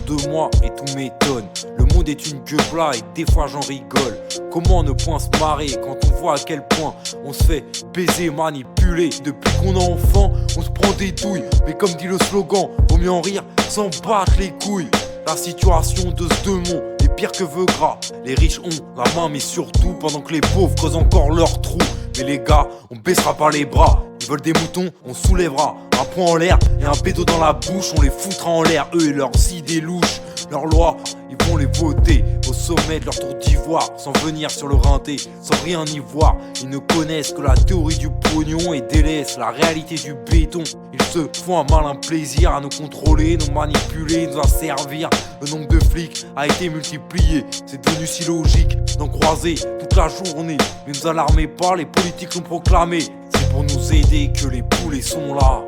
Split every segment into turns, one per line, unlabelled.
de moi et tout m'étonne. Le monde est une gueule et des fois j'en rigole. Comment ne point se marrer quand on voit à quel point on se fait baiser, manipuler. Depuis qu'on est enfant, on se prend des douilles. Mais comme dit le slogan, vaut mieux en rire sans battre les couilles. La situation de ce démon est pire que veut gras. Les riches ont la main mais surtout pendant que les pauvres creusent encore leur trou. Mais les gars, on baissera pas les bras. Ils veulent des moutons, on soulèvera. Un poing en l'air et un bédo dans la bouche. On les foutra en l'air, eux et leurs idées louches. Leurs lois, ils vont les voter au sommet de leur tour d'ivoire. Sans venir sur le rinté, sans rien y voir. Ils ne connaissent que la théorie du pognon et délaissent la réalité du béton. Ils se font un malin plaisir à nous contrôler, nous manipuler, nous asservir. Le nombre de flics a été multiplié, c'est devenu si logique d'en croiser toute la journée. Ne nous alarmez pas, les politiques l'ont proclamé. C'est pour nous aider que les poulets sont là.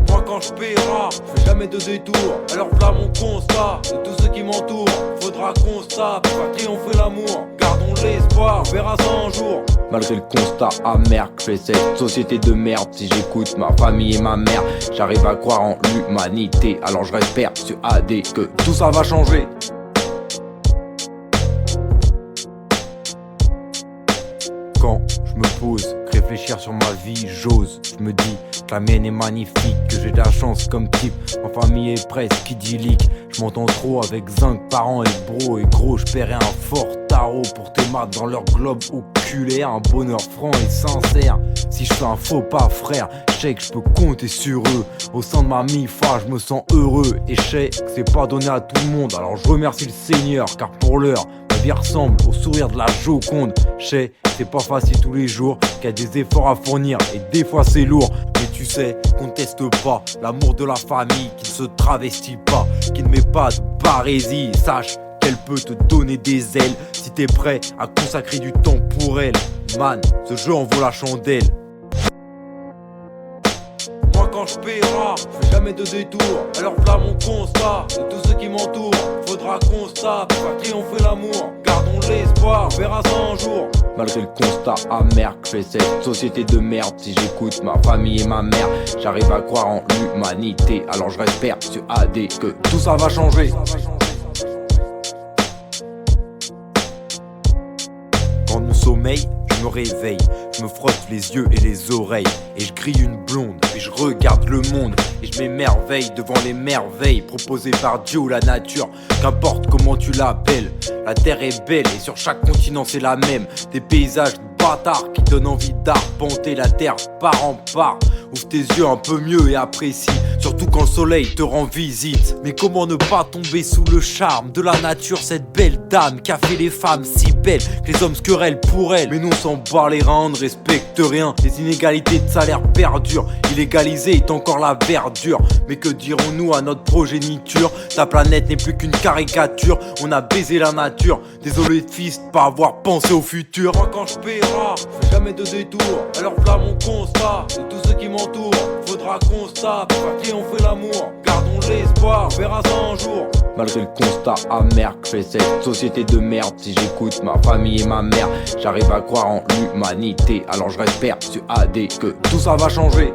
Moi quand je paierai, je fais jamais de détour. Alors voilà mon constat, de tous ceux qui m'entourent. Faudra qu'on se tape, faire triompher l'amour. Gardons l'espoir, on verra ça un jour.
Malgré le constat amer que fait cette société de merde, si j'écoute ma famille et ma mère, j'arrive à croire en l'humanité. Alors je reste persuadé que tout ça va changer.
Quand je me pose, réfléchir sur ma vie, j'ose. Je me dis que la mienne est magnifique, que j'ai de la chance comme type. Ma famille est presque idyllique. Je m'entends trop avec zinc, parents et bro. Et gros, je paierai un fort tarot pour tes maths dans leur globe oculaire. Un bonheur franc et sincère. Si je fais un faux pas, frère, je sais que je peux compter sur eux. Au sein de ma MIFA, je me sens heureux. Et je sais que c'est pas donné à tout le monde. Alors je remercie le Seigneur, car pour l'heure, ma vie ressemble au sourire de la Joconde. Je sais, c'est pas facile tous les jours, qu'il y a des efforts à fournir et des fois c'est lourd. Mais tu sais qu'on ne teste pas l'amour de la famille, qui ne se travestit pas, qui ne met pas de barésie. Sache qu'elle peut te donner des ailes si t'es prêt à consacrer du temps pour elle. Man, ce jeu en vaut la chandelle. Moi quand je paierai, je fais jamais de détour. Alors voilà mon constat, de tous ceux qui m'entourent. Faudra qu'on se tape, faire triompher l'amour. Gardons l'espoir, on verra ça un jour.
Malgré le constat amer que fait cette société de merde, si j'écoute ma famille et ma mère, j'arrive à croire en l'humanité. Alors je reste persuadé que
tout ça va changer. Quand de mon sommeil, je me réveille, je me frotte les yeux et les oreilles, et je grille une blonde, et je regarde le monde, et je m'émerveille devant les merveilles proposées par Dieu ou la nature. Qu'importe comment tu l'appelles, la terre est belle et sur chaque continent c'est la même. Des paysages de bâtards qui donnent envie d'arpenter la terre part en part. Ouvre tes yeux un peu mieux et apprécie, surtout quand le soleil te rend visite. Mais comment ne pas tomber sous le charme de la nature, cette belle dame qui a fait les femmes si belles que les hommes se querellent pour elle. Mais nous on s'en bat les reins, on ne respecte rien. Les inégalités de salaire perdurent, illégalisé est encore la verdure. Mais que dirons-nous à notre progéniture? Ta planète n'est plus qu'une caricature, on a baisé la nature. Désolé de fils de pas avoir pensé au futur. Moi quand je paierai, je fais jamais de détour. Alors voilà mon constat, de tous ceux qui m'entourent. Faudra qu'on se tape, faire triompher l'amour. Gardons l'espoir, on verra ça un jour.
Malgré le constat amer que fait cette société de merde, si j'écoute ma famille et ma mère, j'arrive à croire en l'humanité. Alors je reste persuadé que
tout ça va changer.